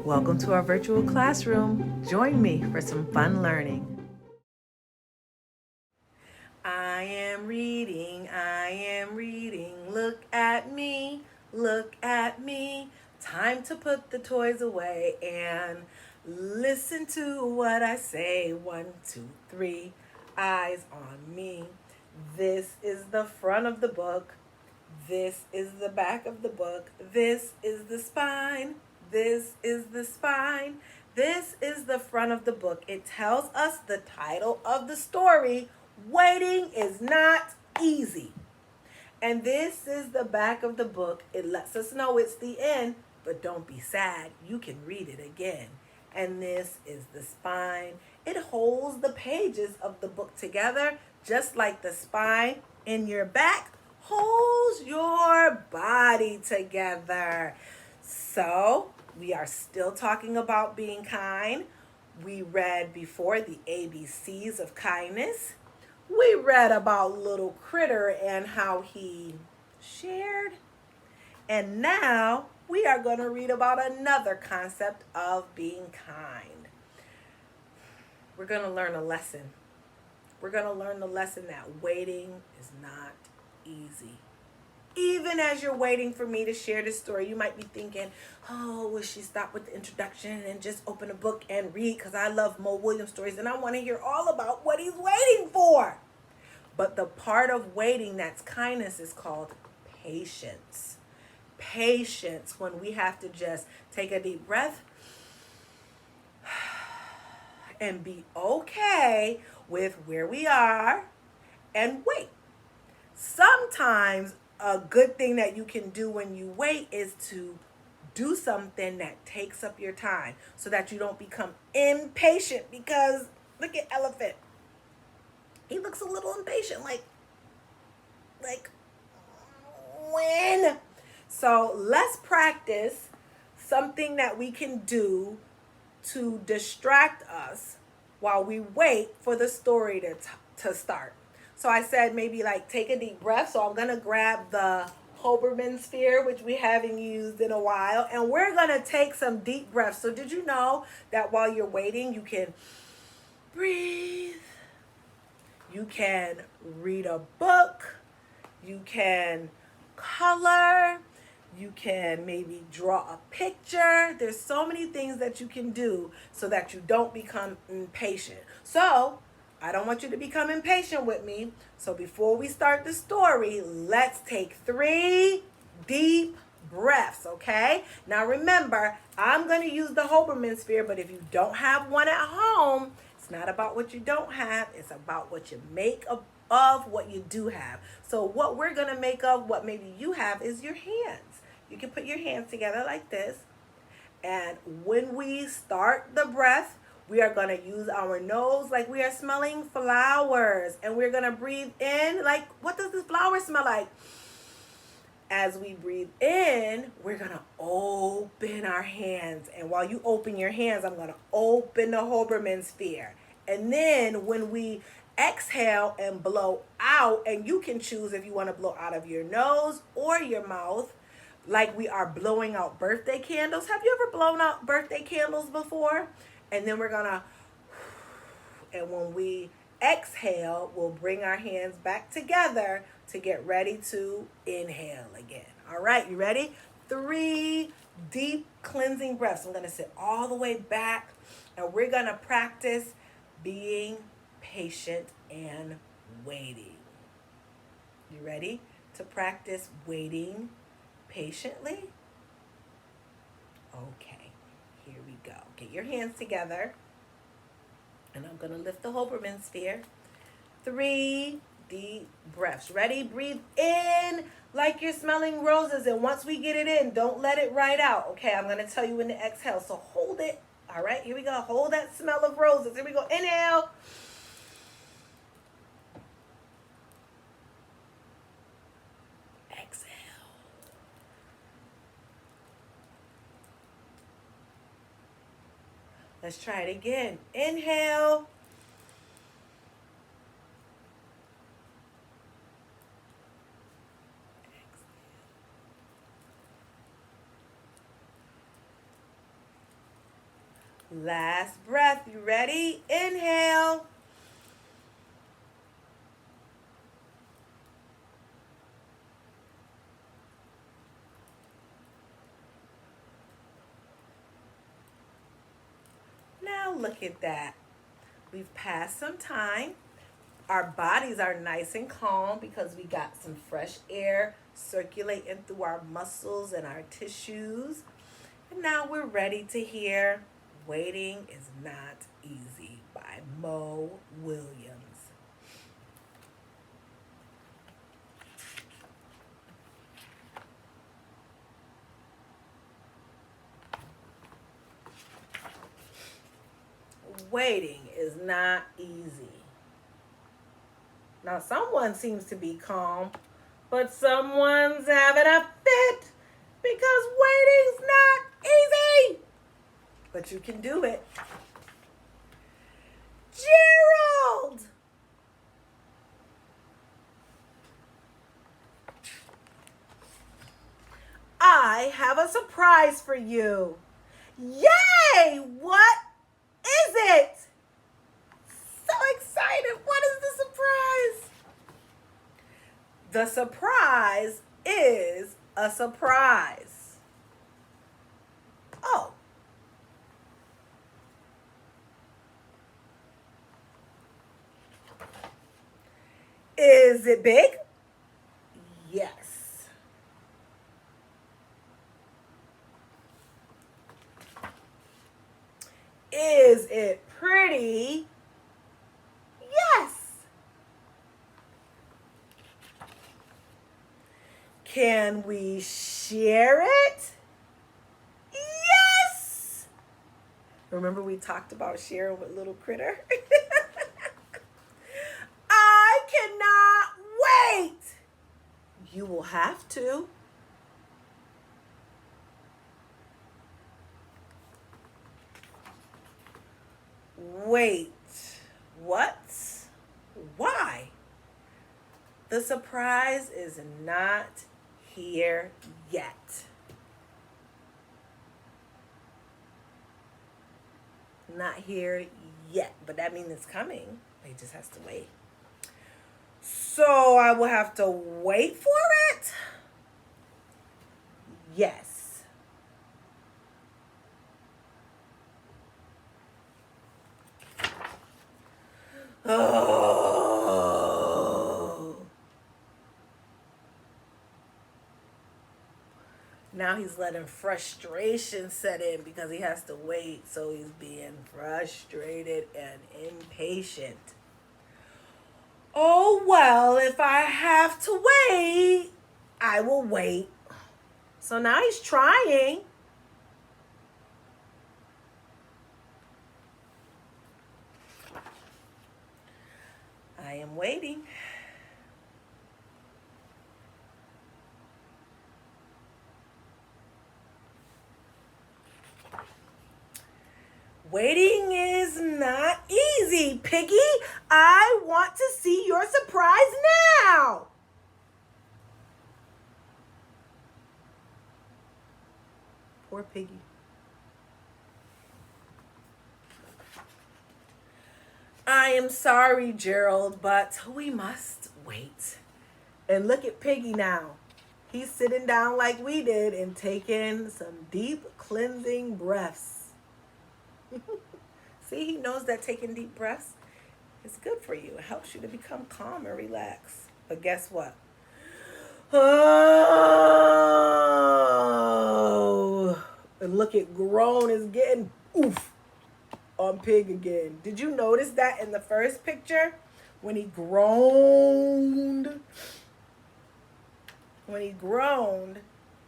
Welcome to our virtual classroom. Join me for some fun learning. I am reading, look at me, look at me. Time to put the toys away and listen to what I say. 1, 2, 3, eyes on me. This is the front of the book. This is the back of the book. This is the spine. This is the spine. This is the front of the book. It tells us the title of the story, Waiting is Not Easy. And this is the back of the book. It lets us know it's the end, but don't be sad. You can read it again. And this is the spine. It holds the pages of the book together, just like the spine in your back holds your body together. So we are still talking about being kind. We read before the ABCs of kindness. We read about little Critter and how he shared. And now we are going to read about another concept of being kind. We're going to learn a lesson. We're going to learn the lesson that waiting is not easy. Even as you're waiting for me to share this story, you might be thinking, oh, will she stop with the introduction and just open a book and read? Because I love Mo Williams stories and I want to hear all about what he's waiting for. But the part of waiting that's kindness is called patience. Patience, when we have to just take a deep breath and be okay with where we are and wait. Sometimes a good thing that you can do when you wait is to do something that takes up your time so that you don't become impatient, because look at Elephant. He looks a little impatient, like when? So let's practice something that we can do to distract us while we wait for the story to start. So I said maybe like take a deep breath. So I'm going to grab the Hoberman sphere, which we haven't used in a while, and we're going to take some deep breaths. So did you know that while you're waiting, you can breathe, you can read a book, you can color, you can maybe draw a picture. There's so many things that you can do so that you don't become impatient. So I don't want you to become impatient with me. So before we start the story, let's take 3 deep breaths, okay? Now remember, I'm going to use the Hoberman sphere, but if you don't have one at home, it's not about what you don't have. It's about what you make of what you do have. So what we're going to make of what maybe you have is your hands. You can put your hands together like this. And when we start the breath, we are going to use our nose like we are smelling flowers. And we're going to breathe in like, what does this flower smell like? As we breathe in, we're going to open our hands. And while you open your hands, I'm going to open the Hoberman sphere. And then when we exhale and blow out, and you can choose if you want to blow out of your nose or your mouth, like we are blowing out birthday candles. Have you ever blown out birthday candles before? And then we're going to, and when we exhale, we'll bring our hands back together to get ready to inhale again. All right, you ready? 3 deep cleansing breaths. I'm going to sit all the way back, and we're going to practice being patient and waiting. You ready to practice waiting patiently? Okay, here we go. Get your hands together, and I'm going to lift the Hoberman sphere. 3 deep breaths. Ready? Breathe in like you're smelling roses, and once we get it in, don't let it right out. Okay, I'm going to tell you when to exhale, so hold it. All right, here we go. Hold that smell of roses. Here we go. Inhale. Exhale. Let's try it again. Inhale. Last breath. You ready? Inhale. Now look at that. We've passed some time. Our bodies are nice and calm because we got some fresh air circulating through our muscles and our tissues. And now we're ready to hear Waiting is Not Easy by Mo Williams. Waiting is not easy. Now, someone seems to be calm, but someone's having a fit because waiting's not easy. But you can do it. Gerald! I have a surprise for you. Yay! What is it? So excited. What is the surprise? The surprise is a surprise. Oh. Is it big? Yes. Is it pretty? Yes. Can we share it? Yes. Remember we talked about sharing with little critter? I cannot wait. You will have to. Wait. What? Why? The surprise is not here yet. Not here yet, but that means it's coming. It just has to wait. So I will have to wait for it? Yes. Oh. Now he's letting frustration set in because he has to wait. So he's being frustrated and impatient. Oh, well, if I have to wait, I will wait. So now he's trying. I am waiting. Waiting is not easy, Piggy. I want to see your surprise now. Poor Piggy. I am sorry, Gerald, but we must wait. And look at Piggy now. He's sitting down like we did and taking some deep cleansing breaths. See, he knows that taking deep breaths is good for you. It helps you to become calm and relax. But guess what? Oh, and look at Grown is getting oof on Pig again. Did you notice that in the first picture when he groaned? When he groaned,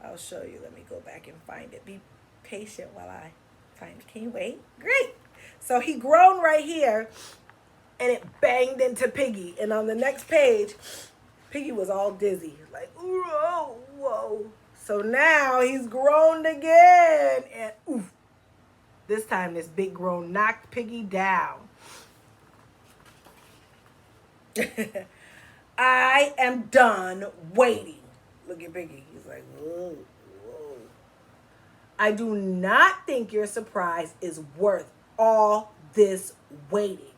I'll show you. Let me go back and find it. Be patient while I find it. Can you wait? Great. So he groaned right here, and it banged into Piggy. And on the next page, Piggy was all dizzy. Like, whoa, whoa. So now he's groaned again. And oof. This time this big groan knocked Piggy down. I am done waiting. Look at Piggy. He's like, whoa, whoa. I do not think your surprise is worth all this waiting.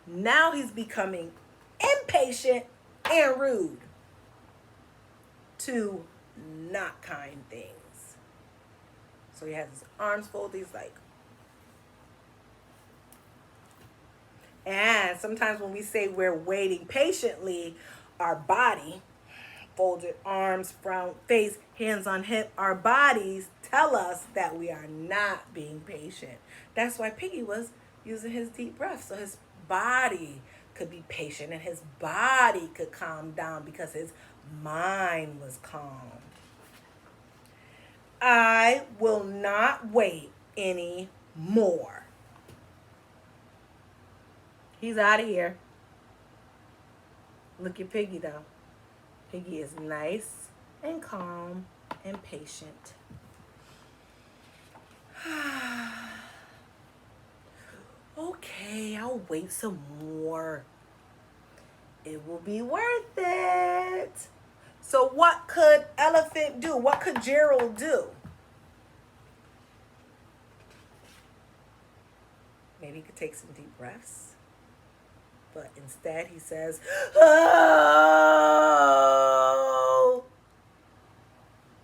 Now he's becoming impatient and rude to not kind things. So he has his arms folded. He's like, and sometimes when we say we're waiting patiently, our body, folded arms, frown face, hands on hip, our bodies tell us that we are not being patient. That's why Piggy was using his deep breath so his body could be patient and his body could calm down because his mind was calm. I will not wait any more. He's out of here. Look at Piggy though. Piggy is nice and calm and patient. Okay, I'll wait some more. It will be worth it. So what could Elephant do? What could Gerald do? Maybe he could take some deep breaths. But instead he says, oh!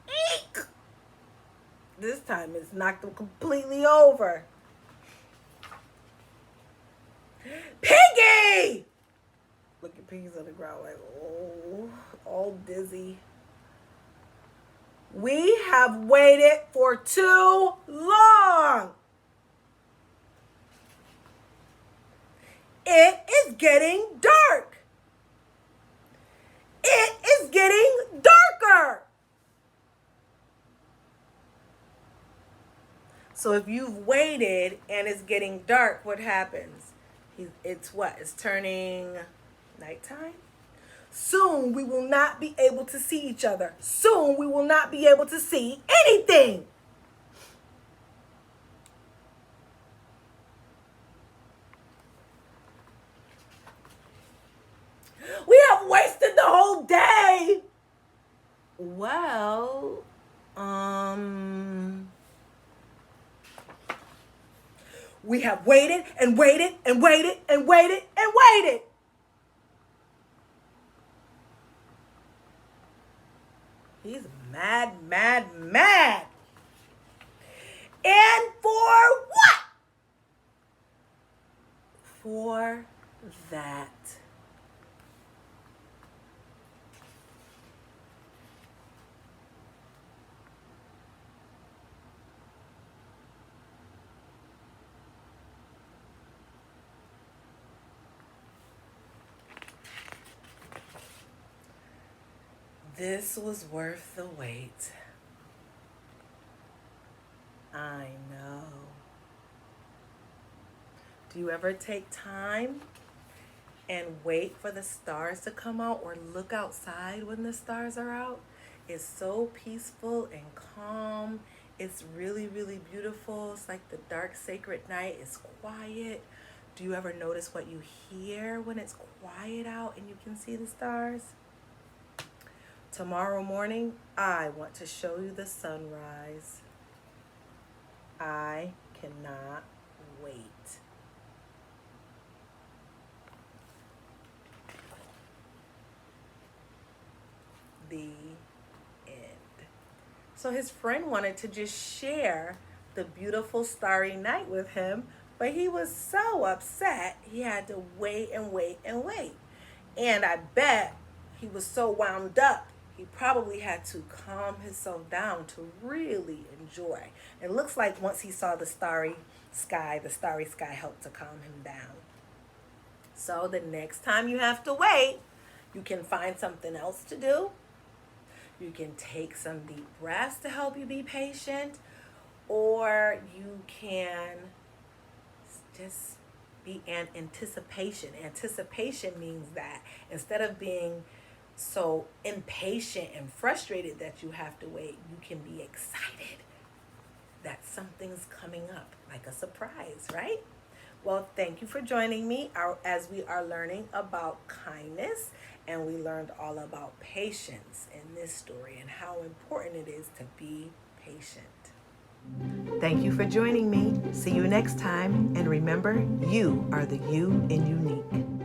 Eek! This time it's knocked him completely over. Piggy! Look at Piggy's on the ground like, oh, all dizzy. We have waited for too long. It is getting dark. It is getting darker. So if you've waited and it's getting dark, what happens? It's what? It's turning nighttime? Soon we will not be able to see each other. Soon we will not be able to see anything. We have wasted the whole day. Well, we have waited and waited and waited and waited and waited. He's mad, mad, mad. And for what? For that. This was worth the wait. I know. Do you ever take time and wait for the stars to come out or look outside when the stars are out? It's so peaceful and calm. It's really, really beautiful. It's like the dark, sacred night. It's quiet. Do you ever notice what you hear when it's quiet out and you can see the stars? Tomorrow morning, I want to show you the sunrise. I cannot wait. The end. So his friend wanted to just share the beautiful starry night with him, but he was so upset he had to wait and wait and wait. And I bet he was so wound up, he probably had to calm himself down to really enjoy. It looks like once he saw the starry sky helped to calm him down. So the next time you have to wait, you can find something else to do. You can take some deep breaths to help you be patient, or you can just be in anticipation. Anticipation means that instead of being so impatient and frustrated that you have to wait, you can be excited that something's coming up, like a surprise, right? Well, thank you for joining me as we are learning about kindness, and we learned all about patience in this story and how important it is to be patient. Thank you for joining me. See you next time. And remember, you are the you in unique.